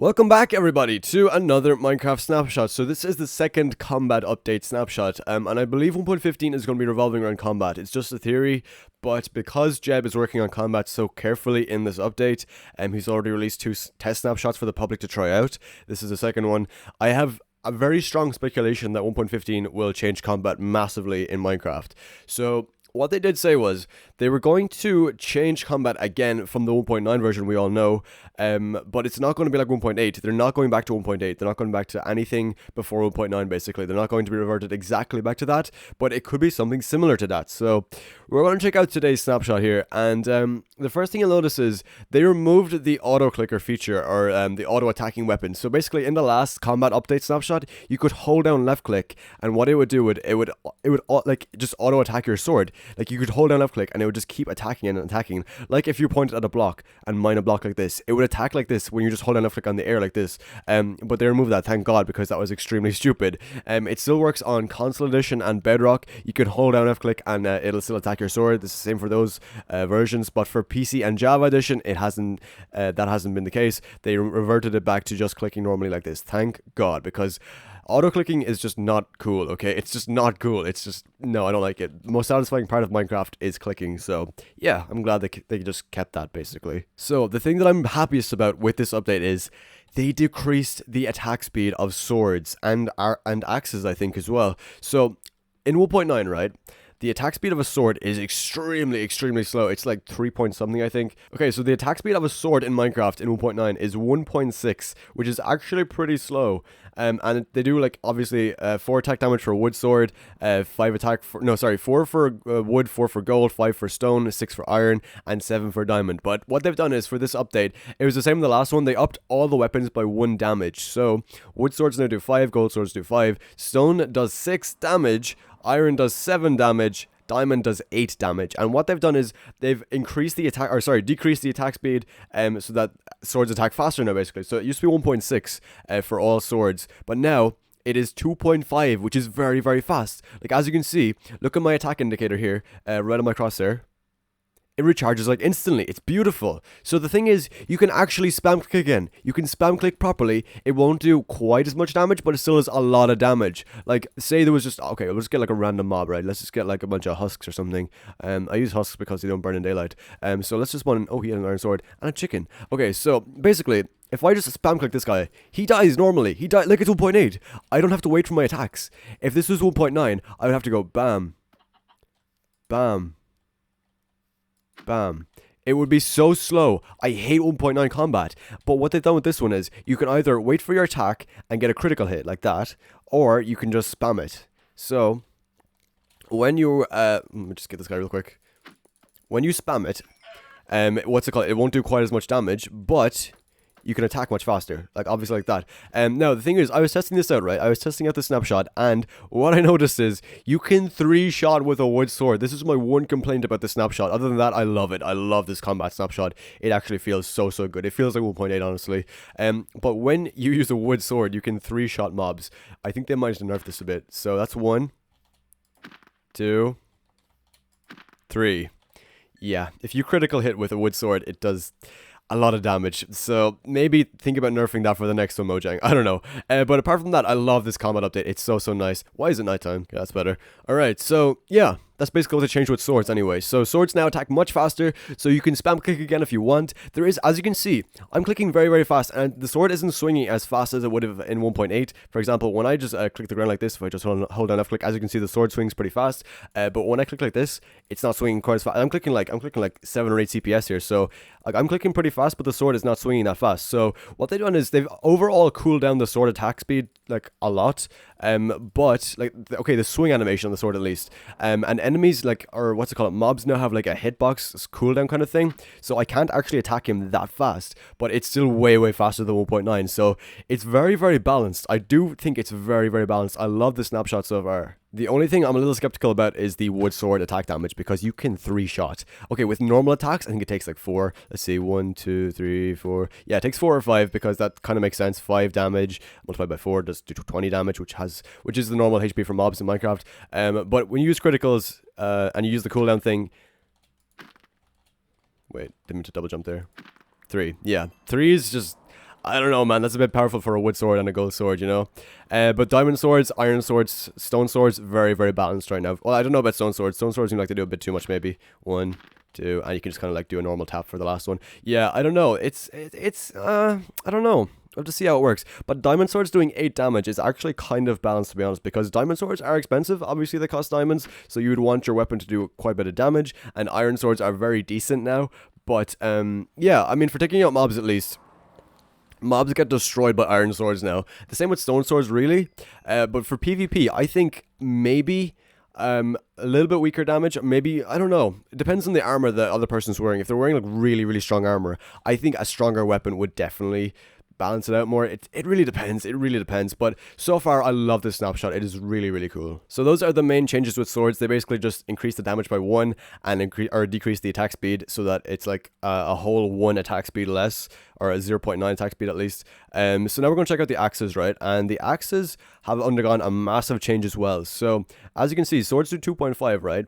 Welcome back everybody to another Minecraft snapshot. So this is the second combat update snapshot, and I believe 1.15 is going to be revolving around combat. It's just a theory, but because Jeb is working on combat so carefully in this update, he's already released two test snapshots for the public to try out. This is the second one. I have a very strong speculation that 1.15 will change combat massively in Minecraft. So what they did say was they were going to change combat again from the 1.9 version we all know, but it's not going to be like 1.8. They're not going back to 1.8. They're not going back to anything before 1.9 basically. They're not going to be reverted exactly back to that, but it could be something similar to that. So we're going to check out today's snapshot here, and the first thing you'll notice is they removed the auto clicker feature, or the auto attacking weapon. So basically in the last combat update snapshot, you could hold down left click, and what it would do it would like just auto attack your sword. Like you could hold down left click and it would just keep attacking and attacking. Like if you pointed at a block and mine a block like this, it would attack like this when you just hold down left click on the air like this. But they removed that, thank God, because that was extremely stupid. It still works on console edition and bedrock. You can hold down left click and it'll still attack your sword. This is the same for those versions, but for PC and Java edition, it hasn't. That hasn't been the case. They reverted it back to just clicking normally like this. Thank God, because auto-clicking is just not cool, okay? It's just not cool. It's just, no, I don't like it. The most satisfying part of Minecraft is clicking, so yeah, I'm glad they just kept that, basically. So, the thing that I'm happiest about with this update is they decreased the attack speed of swords and axes, I think, as well. So, in 1.9, right? The attack speed of a sword is extremely slow. It's like 3 point something, I think. Okay, so the attack speed of a sword in Minecraft in 1.9 is 1.6, which is actually pretty slow. And they do, like, obviously 4 attack damage for a wood sword, 4 for wood, 4 for gold, 5 for stone, 6 for iron, and 7 for diamond. But what they've done is, for this update, it was the same in the last one. They upped all the weapons by 1 damage. So wood swords now do 5, gold swords do 5, stone does 6 damage, iron does 7 damage, diamond does 8 damage. And what they've done is they've increased the attack, decreased the attack speed, so that swords attack faster now, basically. So it used to be 1.6 for all swords, but now it is 2.5, which is very fast. Like, as you can see, look at my attack indicator here, right on my crosshair. It recharges like instantly. It's beautiful. So the thing is, you can actually spam click again. You can spam click properly. It won't do quite as much damage, but it still is a lot of damage. Like, say there was just, okay, we'll just get like a random mob, right? Let's just get like a bunch of husks or something. I use husks because they don't burn in daylight. So let's just spawn, oh, he had an iron sword and a chicken. Okay, so basically, if I just spam click this guy, he dies normally. He dies like it's 1.8. I don't have to wait for my attacks. If this was 1.9, I would have to go bam, bam, bam. It would be so slow. I hate 1.9 combat. But what they've done with this one is you can either wait for your attack and get a critical hit like that, or you can just spam it. So when you let me just get this guy real quick. When you spam it, what's it called? It won't do quite as much damage, but you can attack much faster, like obviously like that. Now the thing is, I was testing this out, right? I was testing out the snapshot, and what I noticed is you can 3-shot with a wood sword. This is my one complaint about the snapshot. Other than that, I love it. I love this combat snapshot. It actually feels so good. It feels like 1.8, honestly. But when you use a wood sword, you can 3-shot mobs. I think they might have nerfed this a bit. So that's 1, 2, 3. Yeah, if you critical hit with a wood sword, it does a lot of damage, so maybe think about nerfing that for the next one, Mojang. I don't know. But apart from that, I love this combat update. It's so nice. Why is it nighttime? Yeah, that's better. Alright, so yeah, that's basically what they changed with swords anyway. So swords now attack much faster, so you can spam click again if you want. There is, as you can see, I'm clicking very fast, and the sword isn't swinging as fast as it would have in 1.8. For example, when I just click the ground like this, if I just hold down left click, as you can see, the sword swings pretty fast. But when I click like this, it's not swinging quite as fast. I'm clicking like 7 or 8 CPS here, so like, I'm clicking pretty fast, but the sword is not swinging that fast. So what they've done is they've overall cooled down the sword attack speed like a lot. But like, okay, the swing animation on the sword at least. And enemies, like, or what's it called, mobs now have like a hitbox cooldown kind of thing. So I can't actually attack him that fast, but it's still way faster than 1.9. So it's very balanced. I do think it's very balanced. I love the snapshot so far. The only thing I'm a little skeptical about is the wood sword attack damage, because you can 3-shot. Okay, with normal attacks, I think it takes like 4. Let's see, 1, 2, 3, 4. Yeah, it takes 4 or 5, because that kind of makes sense. 5 damage multiplied by 4 does do 20 damage, which is the normal HP for mobs in Minecraft. But when you use criticals and you use the cooldown thing, wait, didn't mean to double jump there. 3, yeah, 3 is just I don't know, man. That's a bit powerful for a wood sword and a gold sword, you know. But diamond swords, iron swords, stone swords, very, very balanced right now. Well, I don't know about stone swords. Stone swords seem like they do a bit too much, maybe. 1, 2, and you can just kind of like do a normal tap for the last one. Yeah, I don't know. I don't know. We'll have to see how it works. But diamond swords doing 8 damage is actually kind of balanced, to be honest, because diamond swords are expensive. Obviously, they cost diamonds, so you would want your weapon to do quite a bit of damage. And iron swords are very decent now. But yeah, I mean, for taking out mobs at least, mobs get destroyed by iron swords now. The same with stone swords, really. But for PvP, I think maybe a little bit weaker damage. Maybe, I don't know. It depends on the armor the other person's wearing. If they're wearing like really, really strong armor, I think a stronger weapon would definitely balance it out more. It really depends. It really depends. But so far, I love this snapshot. It is really, really cool. So those are the main changes with swords. They basically just increase the damage by 1 and decrease the attack speed so that it's like a whole 1 attack speed less, or a 0.9 attack speed at least. So now we're going to check out the axes, right? And the axes have undergone a massive change as well. So as you can see, swords do 2.5, right?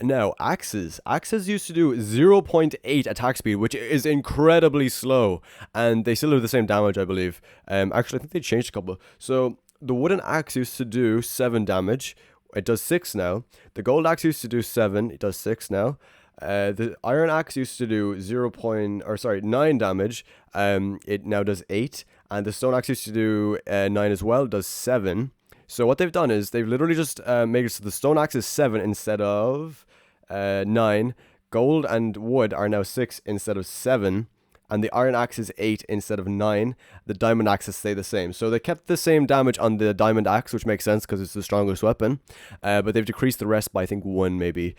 Now, axes used to do 0.8 attack speed, which is incredibly slow, and they still do the same damage, I believe. Actually, I think they changed a couple. So, the wooden axe used to do 7 damage. It does 6 now. The gold axe used to do 7. It does 6 now. The iron axe used to do 9 damage. It now does 8. And the stone axe used to do 9 as well. It does 7. So what they've done is they've literally just made it so the stone axe is 7 instead of 9. Gold and wood are now 6 instead of 7. And the iron axe is 8 instead of 9. The diamond axes stay the same. So they kept the same damage on the diamond axe, which makes sense because it's the strongest weapon. But they've decreased the rest by, I think, 1 maybe.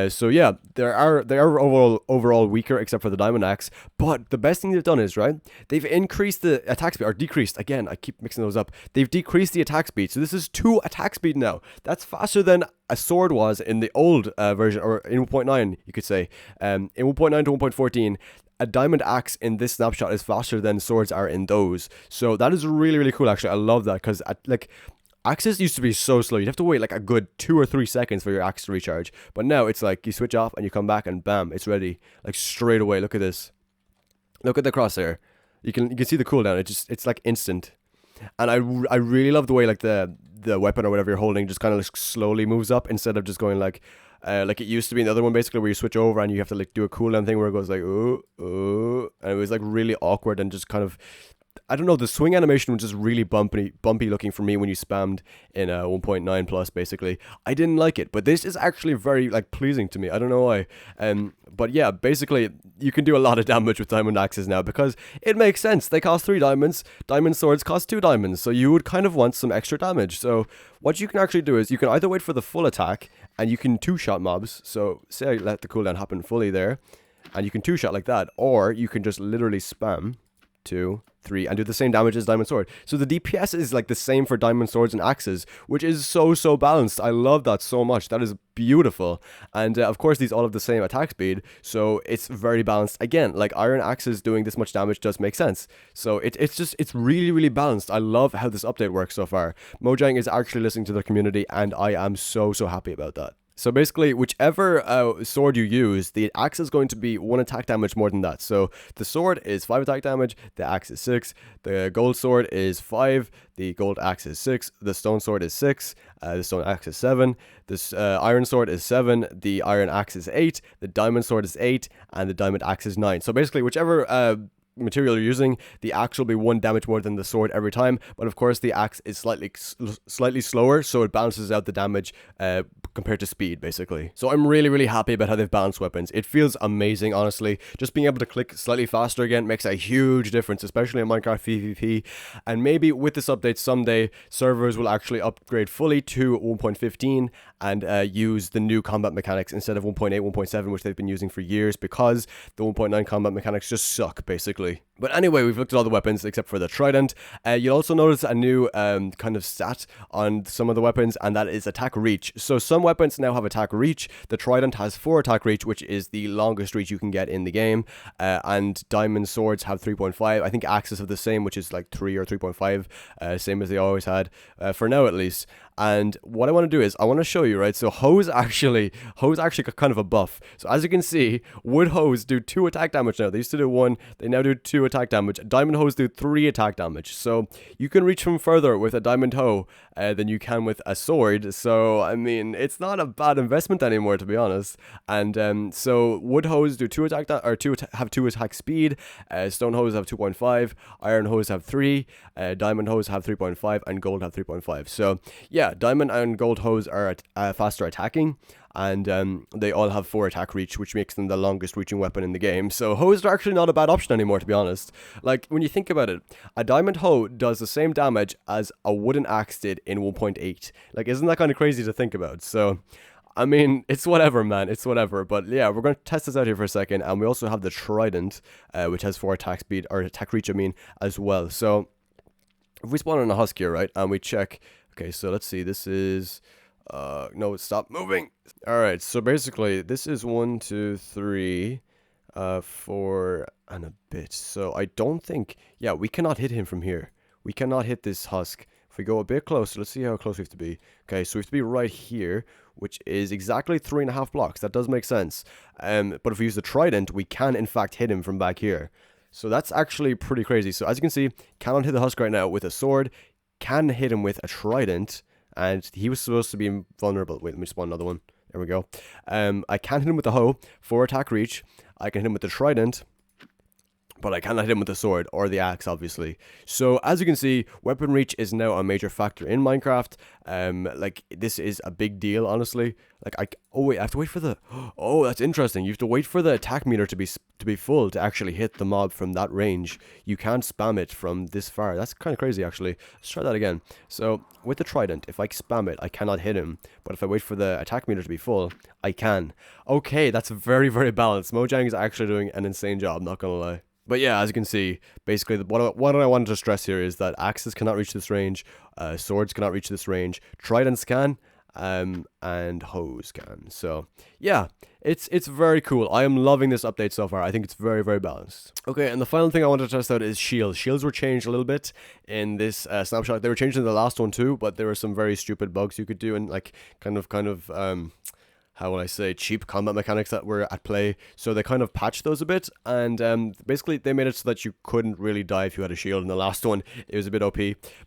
So yeah, they are overall weaker except for the diamond axe. But the best thing they've done is, right, they've increased the attack speed, or decreased. Again, I keep mixing those up. They've decreased the attack speed. So this is 2 attack speed now. That's faster than a sword was in the old version, or in 1.9, you could say. In 1.9 to 1.14, a diamond axe in this snapshot is faster than swords are in those. So that is really, really cool, actually. I love that, because like axes used to be so slow. You'd have to wait like a good 2 or 3 seconds for your axe to recharge. But now it's like you switch off and you come back and bam, it's ready. Like straight away. Look at this. Look at the crosshair. You can see the cooldown. It's like instant. And I really love the way like the weapon or whatever you're holding just kind of like slowly moves up instead of just going like it used to be in the other one, basically, where you switch over and you have to like do a cooldown thing where it goes like and it was like really awkward and just kind of, I don't know, the swing animation was just really bumpy looking for me when you spammed in 1.9 plus, basically. I didn't like it, but this is actually very like pleasing to me. I don't know why. But yeah, basically you can do a lot of damage with diamond axes now because it makes sense. They cost 3 diamonds. Diamond swords cost 2 diamonds, so you would kind of want some extra damage. So what you can actually do is you can either wait for the full attack and you can 2-shot mobs. So say I let the cooldown happen fully there, and you can 2-shot like that, or you can just literally spam 2, 3, and do the same damage as diamond sword. So the DPS is like the same for diamond swords and axes, which is so balanced. I love that so much. That is beautiful. And of course these all have the same attack speed, so it's very balanced. Again, like iron axes doing this much damage does make sense. So it's really balanced. I love how this update works so far. Mojang is actually listening to the community, and I am so happy about that. So basically, whichever sword you use, the axe is going to be 1 attack damage more than that. So the sword is 5 attack damage, the axe is 6, the gold sword is 5, the gold axe is 6, the stone sword is 6, the stone axe is 7, this iron sword is 7, the iron axe is 8, the diamond sword is 8, and the diamond axe is 9. So basically, whichever material you're using, the axe will be 1 damage more than the sword every time, but of course the axe is slightly slower, so it balances out the damage compared to speed, basically. So I'm really happy about how they've balanced weapons. It feels amazing, honestly. Just being able to click slightly faster again makes a huge difference, especially in Minecraft PvP. And maybe with this update someday, servers will actually upgrade fully to 1.15 and use the new combat mechanics instead of 1.8, 1.7, which they've been using for years, because the 1.9 combat mechanics just suck, basically. But anyway, we've looked at all the weapons except for the trident. You'll also notice a new kind of stat on some of the weapons, and that is attack reach. So some weapons now have attack reach. The trident has 4 attack reach, which is the longest reach you can get in the game. And diamond swords have 3.5. I think axes have the same, which is like 3 or 3.5, same as they always had, for now at least. And what I want to do is I want to show you, right? So Hose actually got kind of a buff. So as you can see, Wood Hose do 2 attack damage now. They used to do 1, they now do 2 attack damage. Diamond Hose do 3 attack damage. So you can reach from further with a Diamond Hoe than you can with a sword. So I mean, it's not a bad investment anymore, to be honest. And so Wood Hose do 2 attack have 2 attack speed. Stone Hose have 2.5. Iron Hose have 3. Diamond Hose have 3.5, and Gold have 3.5. So yeah, Diamond and Gold Hose are faster attacking, and they all have 4 attack reach, which makes them the longest reaching weapon in the game. So Hose are actually not a bad option anymore, to be honest. Like, when you think about it, a Diamond Hoe does the same damage as a wooden axe did in 1.8. Like, isn't that kind of crazy to think about? So I mean, it's whatever, man. It's whatever. But yeah, we're going to test this out here for a second. And we also have the Trident, which has 4 attack speed, or attack reach, I mean, as well. So if we spawn on a husk here, right, and we check. Okay, so let's see. This is, no, stop moving. All right, so basically, this is 1, 2, 3, 4, and a bit. So I don't think, yeah, we cannot hit him from here. We cannot hit this husk. If we go a bit closer, let's see how close we have to be. Okay, so we have to be right here, which is exactly 3.5 blocks. That does make sense. But if we use the Trident, we can, in fact, hit him from back here. So that's actually pretty crazy. So as you can see, cannot hit the husk right now with a sword. Can hit him with a Trident. And he was supposed to be vulnerable. Wait, let me spawn another one. There we go. I can hit him with the hoe, 4 attack reach. I can hit him with the Trident, but I cannot hit him with the sword or the axe, obviously. So as you can see, weapon reach is now a major factor in Minecraft. Like, this is a big deal, honestly. Like, oh wait, I have to wait for the, oh, that's interesting. You have to wait for the attack meter to be full to actually hit the mob from that range. You can't spam it from this far. That's kind of crazy, actually. Let's try that again. So with the Trident, if I spam it, I cannot hit him. But if I wait for the attack meter to be full, I can. Okay, that's very, very balanced. Mojang is actually doing an insane job, not gonna lie. But yeah, as you can see, basically what I wanted to stress here is that axes cannot reach this range, swords cannot reach this range, tridents can, and hoes can. So yeah, it's very cool. I am loving this update so far. I think it's very, very balanced. Okay, and the final thing I wanted to test out is shields. Shields were changed a little bit in this snapshot. They were changed in the last one too, but there were some very stupid bugs you could do, and like kind of how will I say, cheap combat mechanics that were at play. So they kind of patched those a bit, and basically they made it so that you couldn't really die if you had a shield. In the last one, it was a bit OP.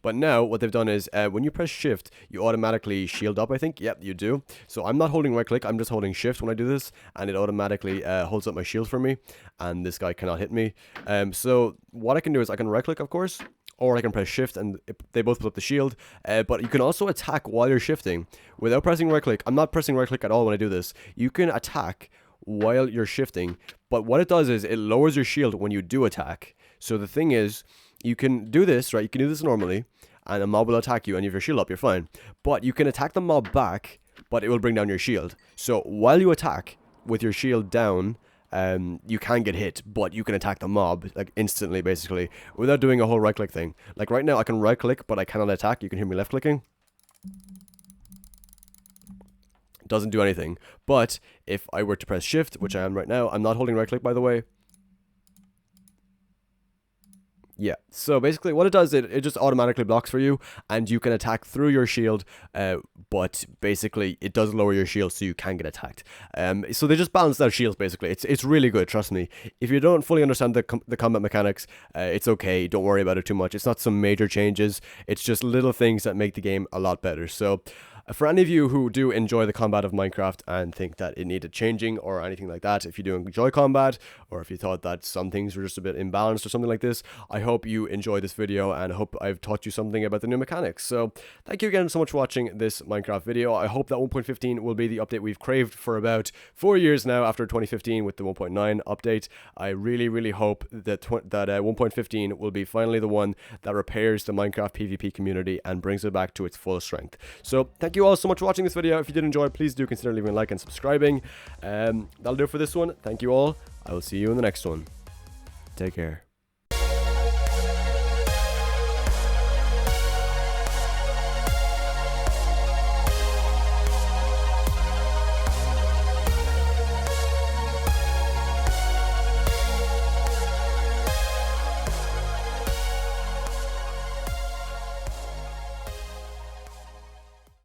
But now what they've done is when you press shift, you automatically shield up, I think. Yep, you do. So I'm not holding right click, I'm just holding shift when I do this, and it automatically holds up my shield for me, and this guy cannot hit me. So what I can do is I can right click, of course, or I can press shift and they both put up the shield. But you can also attack while you're shifting without pressing right click. I'm not pressing right click at all when I do this. You can attack while you're shifting, but what it does is it lowers your shield when you do attack. So the thing is, you can do this, right? You can do this normally, and a mob will attack you, and if your shield up, you're fine. But you can attack the mob back, but it will bring down your shield. So while you attack with your shield down, you can get hit, but you can attack the mob like instantly, basically, without doing a whole right click thing. Like right now I can right click, but I cannot attack. You can hear me left clicking. Doesn't do anything. But if I were to press shift, which I am right now, I'm not holding right click, by the way. Yeah, so basically what it does, it just automatically blocks for you, and you can attack through your shield, but basically it does lower your shield so you can get attacked. So they just balance out shields, basically. It's really good, trust me. If you don't fully understand the combat mechanics, it's okay, don't worry about it too much. It's not some major changes, it's just little things that make the game a lot better. So for any of you who do enjoy the combat of Minecraft and think that it needed changing or anything like that, if you do enjoy combat, or if you thought that some things were just a bit imbalanced or something like this, I hope you enjoyed this video and I hope I've taught you something about the new mechanics. So thank you again so much for watching this Minecraft video. I hope that 1.15 will be the update we've craved for about 4 years now after 2015 with the 1.9 update. I really, really hope that 1.15 will be finally the one that repairs the Minecraft PvP community and brings it back to its full strength. So thank you all so much for watching this video. If you did enjoy, please do consider leaving a like and subscribing. That'll do it for this one. Thank you all. I will see you in the next one. Take care.